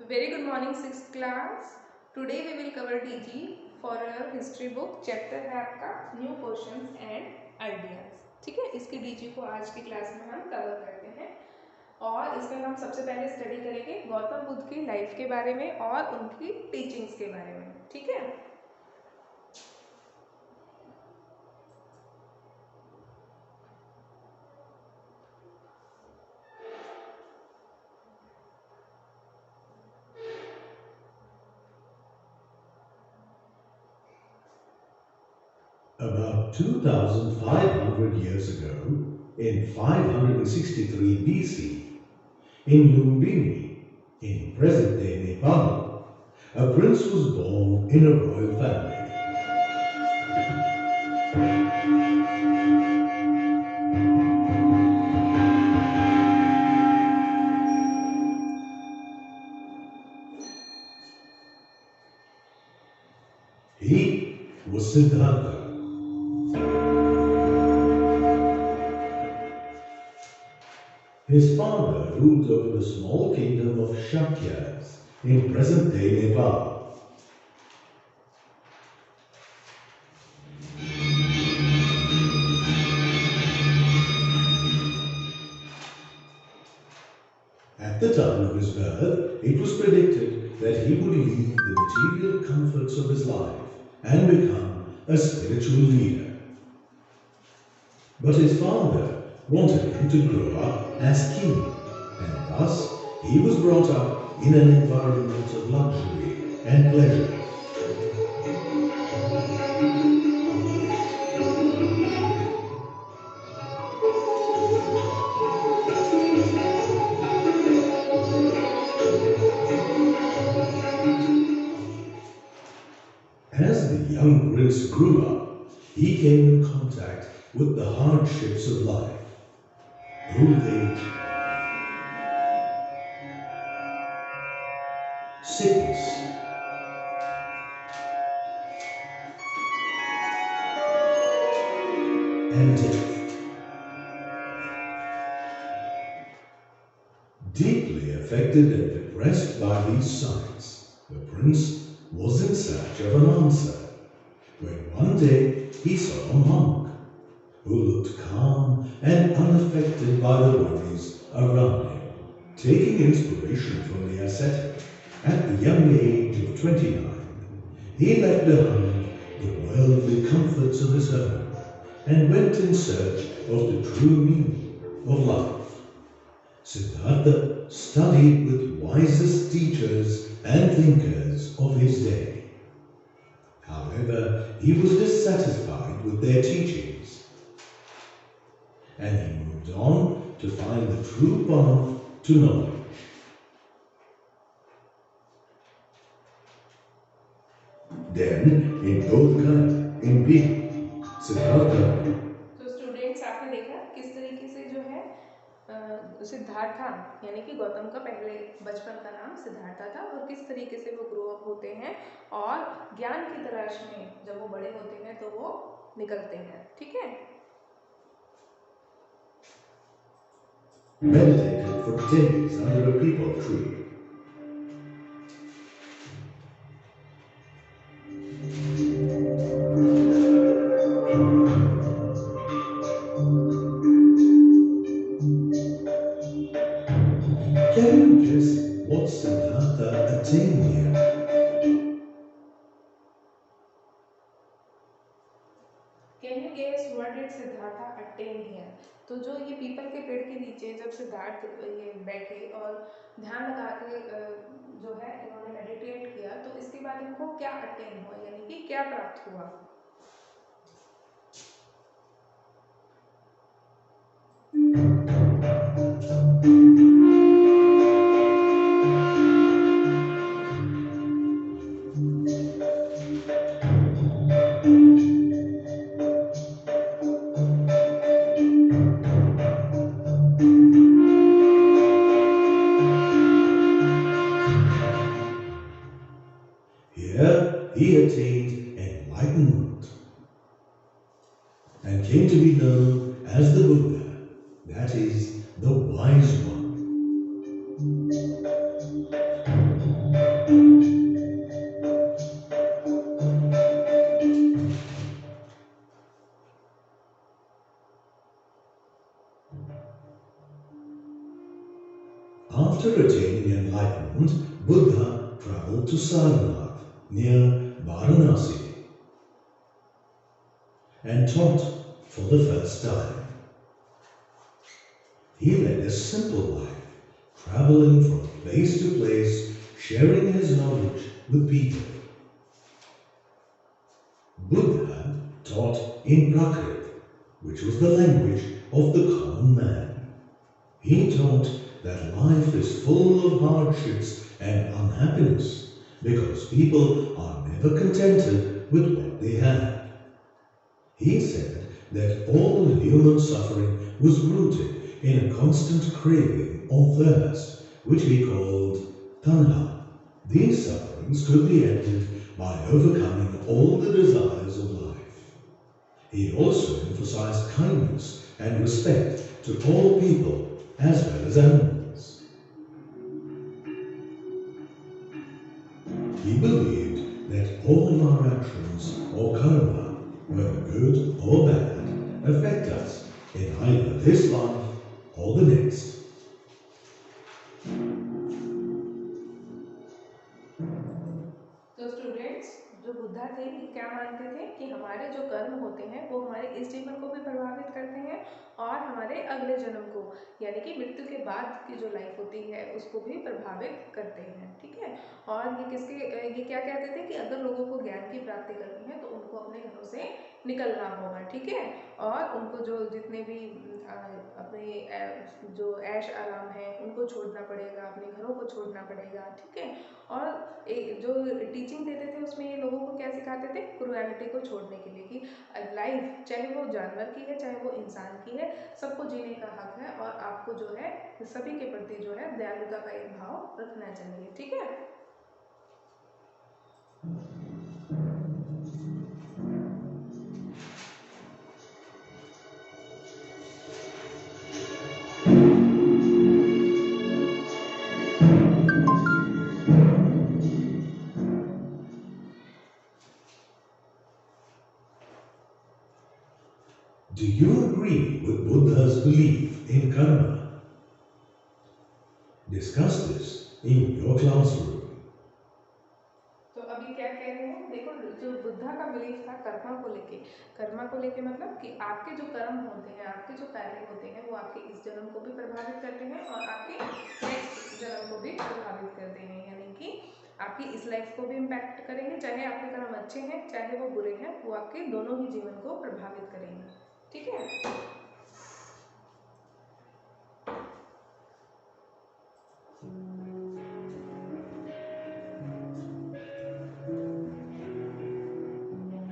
Very good morning, 6th class. Today we will cover DIGI for a history book. Chapter है आपका new questions and ideas. ठीक है, इसके DIGI को आज की क्लास में हम कवर करते हैं और इसमें हम सबसे पहले स्टडी करेंगे गौतम बुद्ध की लाइफ के बारे में और उनकी टीचिंग्स के बारे में. ठीक है. About 2,500 years ago, in 563 BC, in Lumbini, in present-day Nepal, a prince was born in a royal family. He was Siddhartha. His father ruled over the small kingdom of Shakyas in present-day Nepal. At the time of his birth, it was predicted that he would leave the material comforts of his life and become a spiritual leader. But his father wanted him to grow up as king, and thus he was brought up in an environment of luxury and pleasure. As the young prince grew up, he came in contact with the hardships of life. Old age, sickness, and death. Deeply affected and depressed by these signs, the prince was in search of an answer, when one day he saw a monk who looked calm and unaffected by the worries around him. Taking inspiration from the ascetic, at the young age of 29, he left behind the worldly comforts of his home and went in search of the true meaning of life. Siddhartha studied with wisest teachers and thinkers of his day. However, he was dissatisfied with their teachings, and he moved on to find the true path to knowledge. Then, in Bodhgaya, in Bihar, Siddhartha. तो students आपने देखा किस तरीके से जो है सिद्धार्था यानी कि गौतम का पहले बचपन का नाम सिद्धार्था था और किस तरीके से वो ग्रो अप होते हैं और ज्ञान की तलाश में जब वो बड़े होते हैं तो वो निकलते हैं. ठीक है. Meditated for days under a peepal tree. Can you guess what Siddhartha attained here? Can you guess what did Siddhartha attain here? तो जो ये पीपल के पेड़ के नीचे जब सिद्धार्थ ये बैठे और ध्यान लगा के जो है इन्होंने मेडिटेट किया तो इसके बाद इनको क्या अटेन हुआ यानी कि क्या प्राप्त हुआ? Here he attained enlightenment and came to be known as the Buddha, that is, the wise one. After attaining enlightenment, Buddha traveled to Sarnath, near Varanasi, and taught for the first time. He led a simple life, traveling from place to place, sharing his knowledge with people. Buddha taught in Prakrit, which was the language of the common man. He taught that life is full of hardships and unhappiness because people are never contented with what they have. He said that all human suffering was rooted in a constant craving or thirst, which he called tanha. These sufferings could be ended by overcoming all the desires of life. He also emphasized kindness and respect to all people as well as animals. He believed that all our actions or karma, whether good or bad, affect us in either this life or the next. तो students, जो बुद्धा थे ये क्या मानते थे कि हमारे जो कर्म होते हैं वो हमारे इस जीवन को भी प्रभावित करते हैं और हमारे अगले जन्म को, यानी कि मृत्यु के बाद की जो लाइफ होती है उसको भी प्रभावित करते हैं। ठीक है। और ये क्या कहते थे कि अगर लोगों को ज्ञान की प्राप्ति करनी है तो उनको अपने घरों से निकलना होगा। ठीक है। और उनको जो जितने भी अपने जो ऐश आराम है उनको छोड़ना पड़ेगा, अपने घरों को छोड़ना पड़ेगा। ठीक है। और एक जो टीचिंग देते थे उसमें ये लोगों को क्या सिखाते थे, क्रुएलिटी को छोड़ने के लिए कि लाइफ चाहे वो जानवर की है चाहे वो इंसान की है, सबको जीने का हक है और आपको जो है सभी के प्रति जो है दयालुता का एक भाव रखना चाहिए। ठीक है। Do you agree with Buddha's belief in karma? Discuss this in your classroom. तो अभी क्या कह रहे हैं, देखो जो बुद्धा का बिलीफ था कर्मा को लेके मतलब कि आपके जो कर्म होते हैं, आपके जो कार्य होते हैं वो आपके इस जन्म को भी प्रभावित करते हैं और आपके नेक्स्ट जन्म को भी प्रभावित करते हैं, यानी कि आपकी इस लाइफ को भी इम्पैक्ट करेंगे, चाहे आपके कर्म अच्छे हैं चाहे वो बुरे हैं, वो आपके दोनों ही जीवन को प्रभावित करेंगे। ठीक है।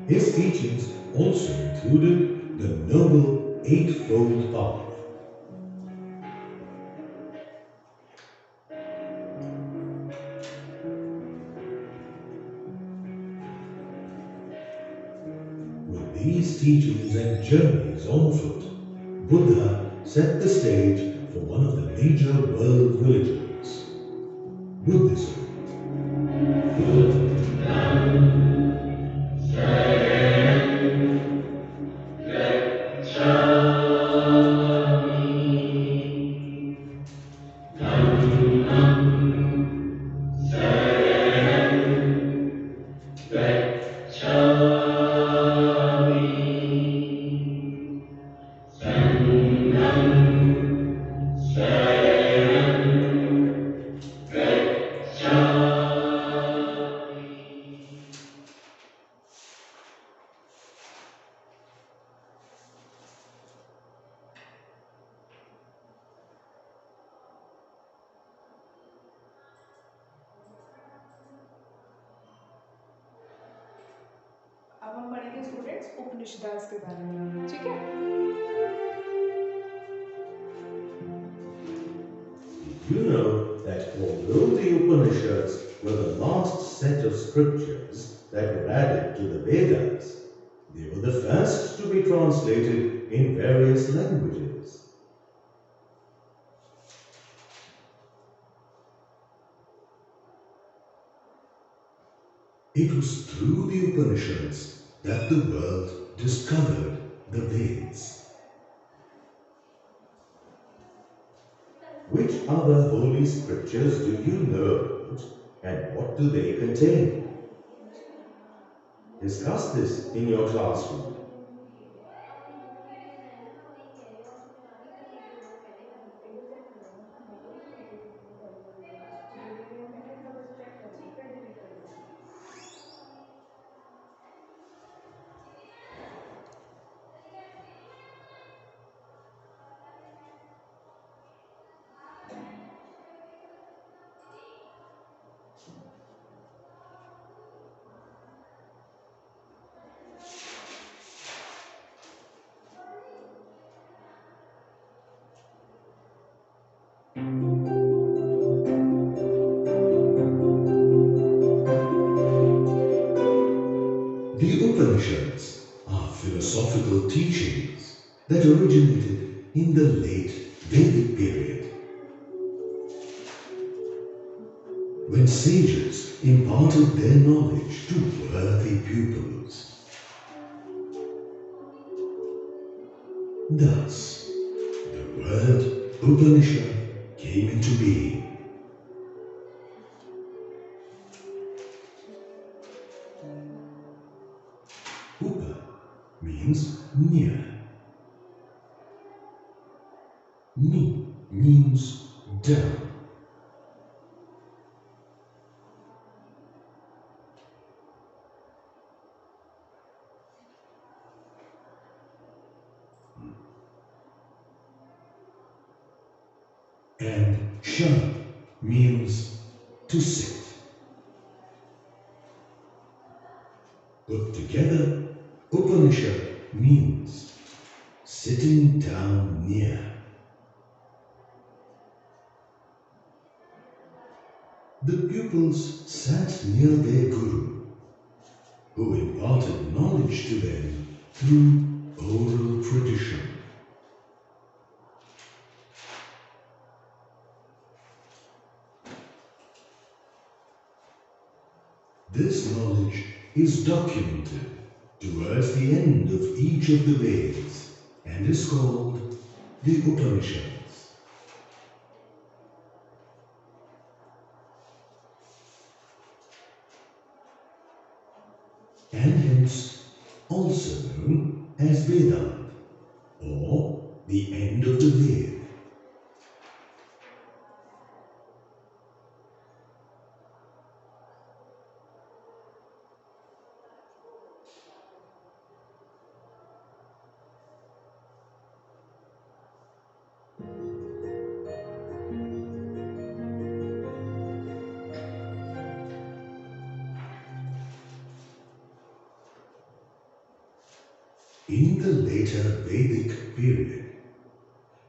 His teachings also included the Noble Eightfold Path. With these teachings and journeys on foot, Buddha set the stage for one of the major world religions, Buddhism. अब हम पढ़ेंगे स्टूडेंट्स उपनिषदास के बारे में। ठीक है। You know that although the Upanishads were the last set of scriptures that were added to the Vedas, they were the first to be translated in various languages. It was through the Upanishads that the world discovered the Vedas. Which other holy scriptures do you know about, and what do they contain? Discuss this in your classroom. The Upanishads are philosophical teachings that originated in the late Vedic period, when sages imparted their knowledge to worthy pupils. Thus, the word Upanishad came into being. Upa means near. Ni means down. And Shan means to sit. Put together, Upanishad means sitting down near. The pupils sat near their guru, who imparted knowledge to them through oral tradition. This knowledge is documented towards the end of each of the Vedas and is called the Upanishads. And hence also known as Vedanta, or the end of the Veda. In the later Vedic period,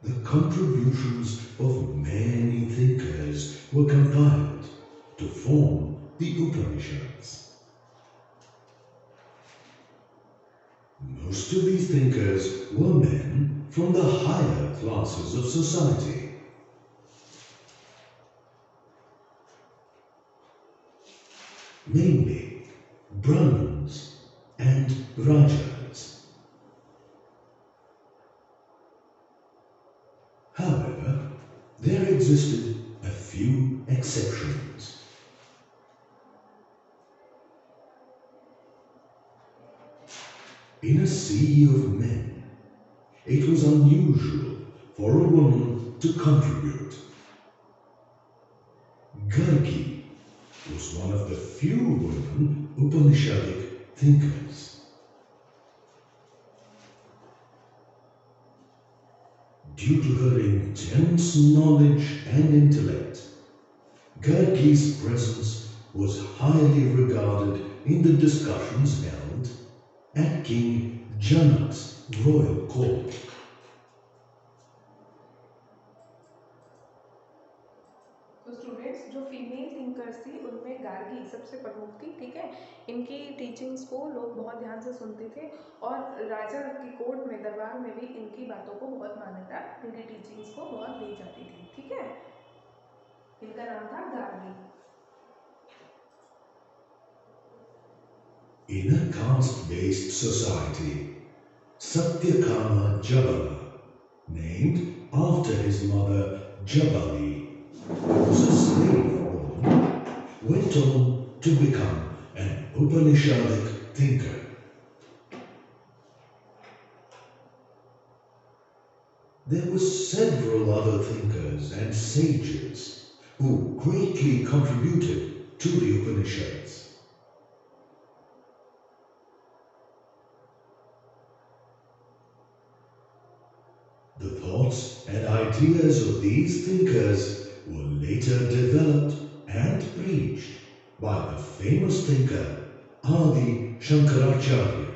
the contributions of many thinkers were compiled to form the Upanishads. Most of these thinkers were men from the higher classes of society. Namely, Brahmins and Rajas. However, there existed a few exceptions. In a sea of men, it was unusual for a woman to contribute. Gargi was one of the few women Upanishadic thinkers. Due to her intense knowledge and intellect, Gargi's presence was highly regarded in the discussions held at King Janak's royal court. तो students, जो female thinkers थी उनमें गार्गी सबसे प्रमुख थी, ठीक है। इनकी टीचिंग्स को लोग बहुत ध्यान से सुनते थे और राजा की कोर्ट में, दरबार में भी इनकी बातों को बहुत मान्यता, इनकी टीचिंग्स को बहुत दी जाती थी, ठीक है। इनका नाम था Gargi. In a caste-based society, Satyakama Jabala, named after his mother Jabali, who was a slave woman, went on to become an Upanishadic thinker. There were several other thinkers and sages who greatly contributed to the Upanishads. The thoughts and ideas of these thinkers were later developed and preached by the famous thinker Adi Shankaracharya.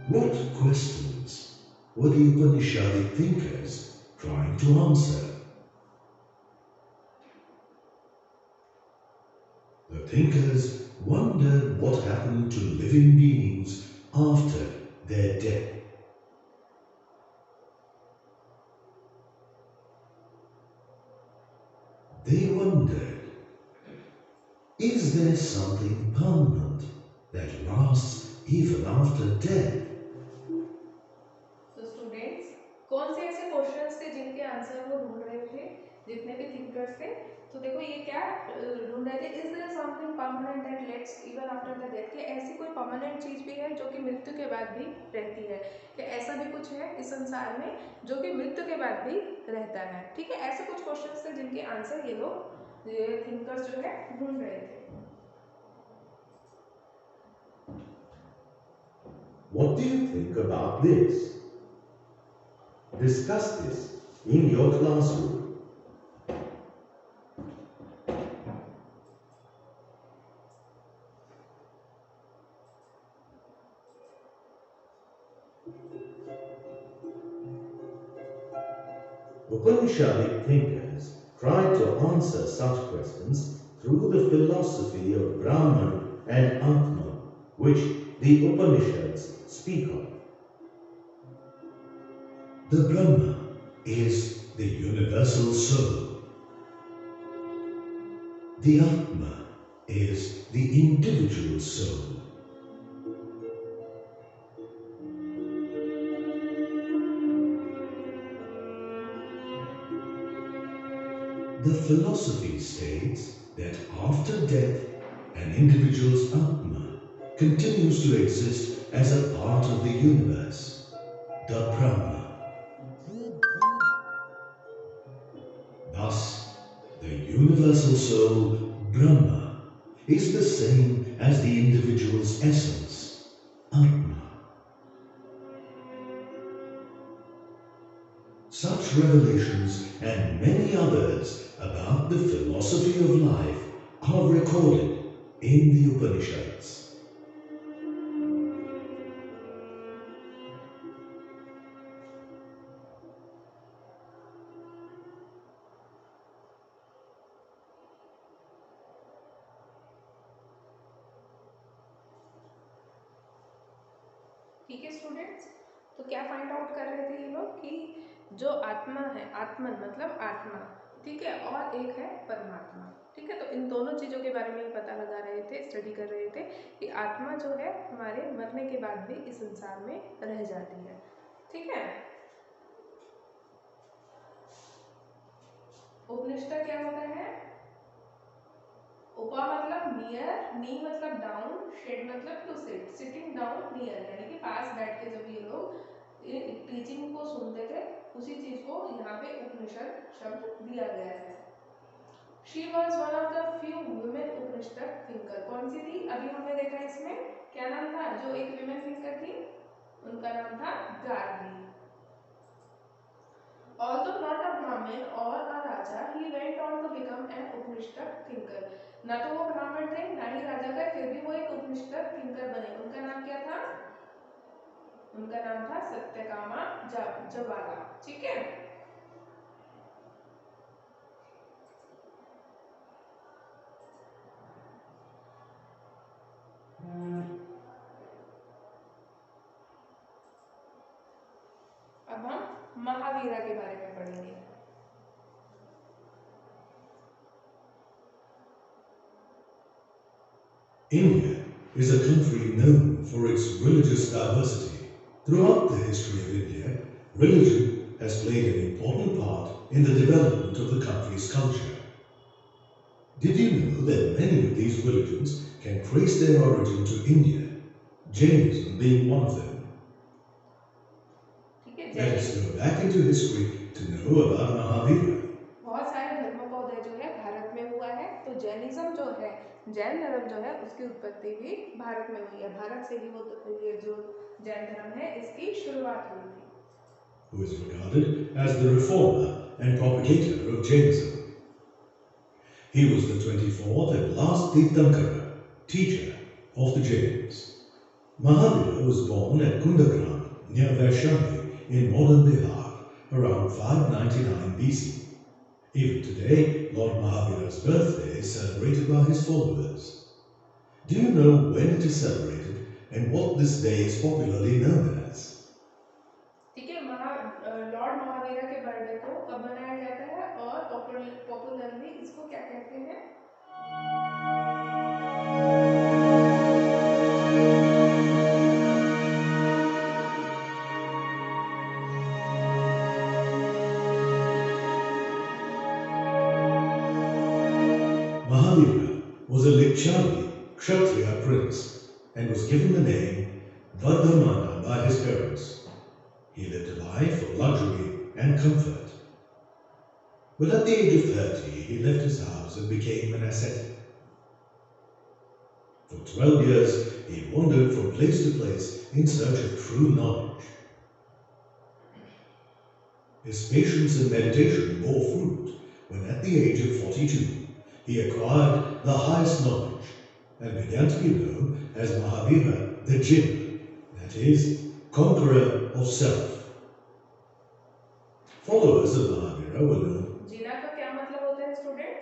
What questions were the Upanishadic thinkers trying to answer? The thinkers wondered what happened to living beings after their death. They wondered, is there something permanent that lasts even after death? तो students, कौन से ऐसे questions थे जिनके answer वो ढूंढ रहे थे, जितने भी थिंकर्स थे? तो देखो ये क्या ढूंढ रहे थे, is there something permanent that let's even after the death, कि ऐसी कोई परमानेंट चीज भी है जो कि मृत्यु के बाद भी रहती है, कि ऐसा भी कुछ है इस संसार में जो कि मृत्यु के बाद भी रहता है। ठीक है, ऐसे कुछ क्वेश्चंस थे जिनके आंसर ये लोग थिंकर्स जो है ढूंढ रहे थे। What do you think about this? Discuss this in your classroom. Upanishadic thinkers tried to answer such questions through the philosophy of Brahman and Atman, which the Upanishads speak of. The Brahma is the universal soul. The Atma is the individual soul. The philosophy states that after death, an individual's Atma continues to exist as a part of the universe, the Brahma. Thus, the universal soul, Brahma, is the same as the individual's essence, Atma. Such revelations and many others about the philosophy of life are recorded in the Upanishads. ठीक है students, तो क्या find out कर रहे थे ये लोग कि जो आत्मा है, आत्मन मतलब आत्मा, ठीक है, और एक है परमात्मा। ठीक है, तो इन दोनों चीज़ों के बारे में पता लगा रहे थे, स्टडी कर रहे थे कि आत्मा जो है हमारे मरने के बाद भी इस संसार में रह जाती है। ठीक है, उपनिष्ठा क्या होता है? उपा मतलब नियर, नी मतलब डाउन, शेड मतलब to sit, sitting down near, यानी कि पास बैठ के जब ये लोग टीचिंग को सुनते थे, उसी चीज को यहाँ पे उपनिषद शब्द दिया गया है। She was one of the few women Upanishad thinker. कौन सी थी? अभी हमने देखा इसमें क्या नाम था जो एक विमेन थिंकर थी, उनका नाम था Gargi. Although not a Brahmin or a Raja, he went on to become an Upanishad thinker. ना तो वो ब्राह्मण थे, ना ही राजा थे, फिर भी वो एक उपनिषद थिंकर बने। उनका नाम क्या था? उनका नाम था सत्यकामा जवाला। ठीक है, महावीरा के बारे में पढ़ेंगे। India is a country known for its religious diversity. Throughout the history of India, religion has played an important part in the development of the country's culture. Did you know that many of these religions can trace their origin to India, Jainism being one of them? Let us go back into history to know about Mahavira. बहुत सारे धर्मों का उदय जो है भारत में हुआ है, तो जैनिज्म जो है, जैन धर्म जो है, उसकी उत्पत्ति भी भारत में हुई है। भारत से ही वो ये जो जैन धर्म है इसकी शुरुआत हुई थी। Who is regarded as the reformer and propagator of Jainism. He was the 24th and last Tirthankara, teacher of the Jains. Mahavira was born at Kundagram near Vaishali in modern Bihar around 599 BC. Even today, Lord Mahavira's birthday is celebrated by his followers. Do you know when it is celebrated and what this day is popularly known as? ठीक है, Lord Mahavira के birthday को कब मनाया जाता है और popularly इसको क्या कहते हैं? Mahavira was a Lichari Kshatriya prince and was given the name Vardhamana by his parents. He lived a life of luxury and comfort. But at the age of 30, he left his house and became an ascetic. For 12 years, he wandered from place to place in search of true knowledge. His patience and meditation bore fruit when at the age of 42, he acquired the highest knowledge and began to be known as Mahavira the Jin, that is, conqueror of self. Followers of Mahavira were known. जीना का क्या मतलब होता है students?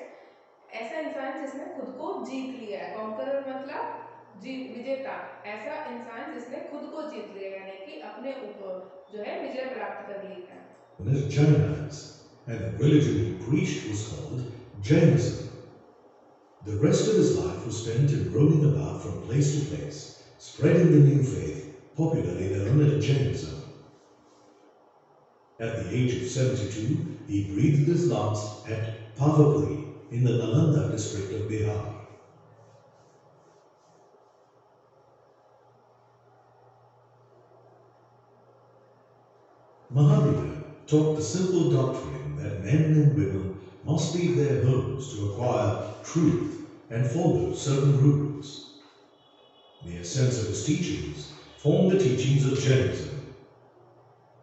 ऐसा इंसान जिसने खुद को जीत लिया है। कॉन्करर मतलब विजेता, ऐसा इंसान जिसने खुद को जीत लिया, यानी कि अपने ऊपर जो है विजय प्राप्त कर ली है। Jainas, and the religion he preached was called Jainism. The rest of his life was spent in roaming about from place to place, spreading the new faith, popularly known as Jainism. At the age of 72, he breathed his last at Pavapuri in the Nalanda district of Bihar. Mahavira taught the simple doctrine that men and women must leave their homes to acquire truth and follow certain rules. The essence of his teachings form the teachings of Jainism.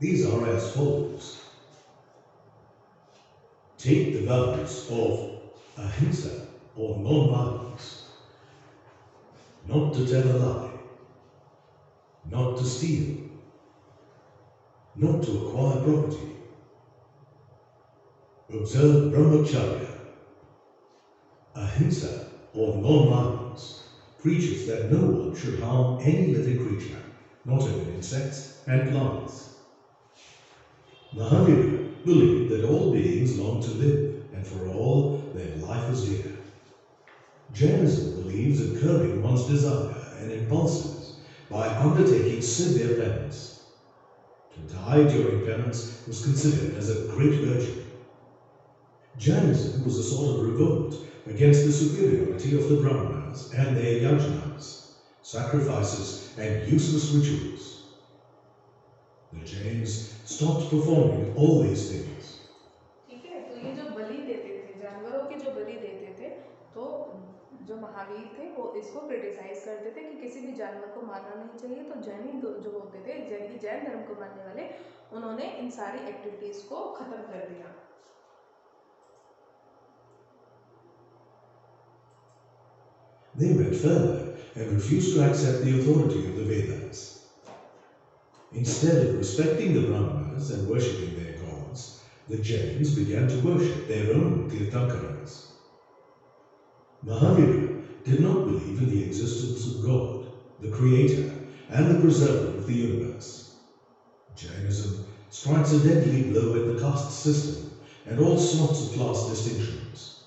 These are as follows. Take the values of ahimsa or non-violence, not to tell a lie, not to steal, not to acquire property, observe brahmacharya. Ahimsa or non-violence preaches that no one should harm any living creature, not even insects and plants. Mahavira believed that all beings long to live, and for all their life is dear. Jainism believes in curbing one's desire and impulses by undertaking severe penance. To die during penance was considered as a great virtue. Jainism was a sort of revolt against the superiority of the Brahmanas and their yajnas, sacrifices and useless rituals. The Jains stopped performing all these things. ठीक है, तो ये जो बलि देते थे, जानवरों के जो बलि देते थे, तो जो महावीर थे वो इसको क्रिटिसाइज करते थे कि किसी भी जानवर को मारना नहीं चाहिए। तो जैनी जो होते थे, जैन धर्म को मानने वाले, उन्होंने इन सारी एक्टिविटीज को खत्म कर दिया। They went further and refused to accept the authority of the Vedas. Instead of respecting the Brahmanas and worshipping their gods, the Jains began to worship their own Tirthankaras. Mahavira did not believe in the existence of God, the creator and the preserver of the universe. Jainism strikes a deadly blow at the caste system and all sorts of class distinctions.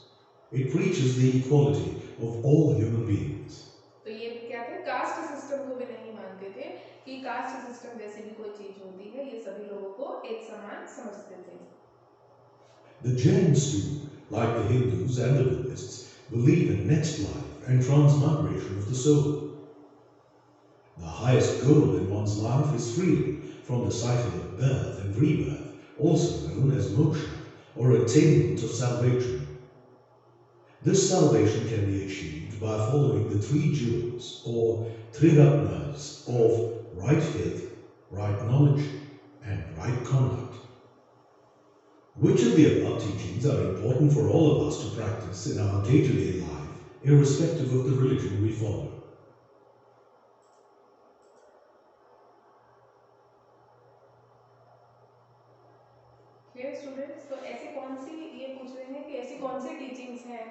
It preaches the equality of all human beings. तो ये क्या थे, caste system को भी नहीं मानते थे कि कास्ट सिस्टम जैसी भी कोई चीज होती है, ये सभी लोगों को एक समान समझते थे. The Jains too, like the Hindus and the Buddhists, believe in next life and transmigration of the soul. The highest goal in one's life is freedom from the cycle of birth and rebirth, also known as moksha, or attainment of salvation. This salvation can be achieved by following the three jewels or triratnas of right faith, right knowledge, and right conduct. Which of the above teachings are important for all of us to practice in our day-to-day life, irrespective of the religion we follow? Clear students? तो ऐसी कौन सी, ये पूछ रहे हैं कि ऐसी कौन सी टीचिंग्स हैं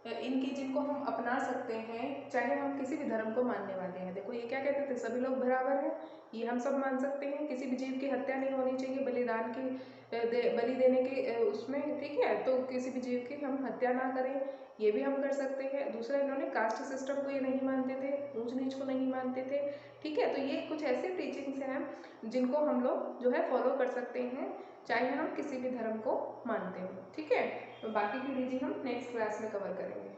इनकी जिनको हम अपना सकते हैं चाहे हम किसी भी धर्म को मानने वाले हैं. देखो ये क्या कहते थे, सभी लोग बराबर हैं, ये हम सब मान सकते हैं, किसी भी जीव की हत्या नहीं होनी चाहिए, बलिदान की बलि देने के उसमें, ठीक है, तो किसी भी जीव की हम हत्या ना करें, ये भी हम कर सकते हैं. दूसरा, इन्होंने कास्ट सिस्टम को ये नहीं मानते थे, ऊंच नीच को नहीं मानते थे, ठीक है. तो ये कुछ ऐसे टीचिंग्स हैं जिनको हम लोग जो है फॉलो कर सकते हैं चाहे हम किसी भी धर्म को मानते हो, ठीक है. तो बाकी की रीडिंग हम नेक्स्ट क्लास में कवर करेंगे.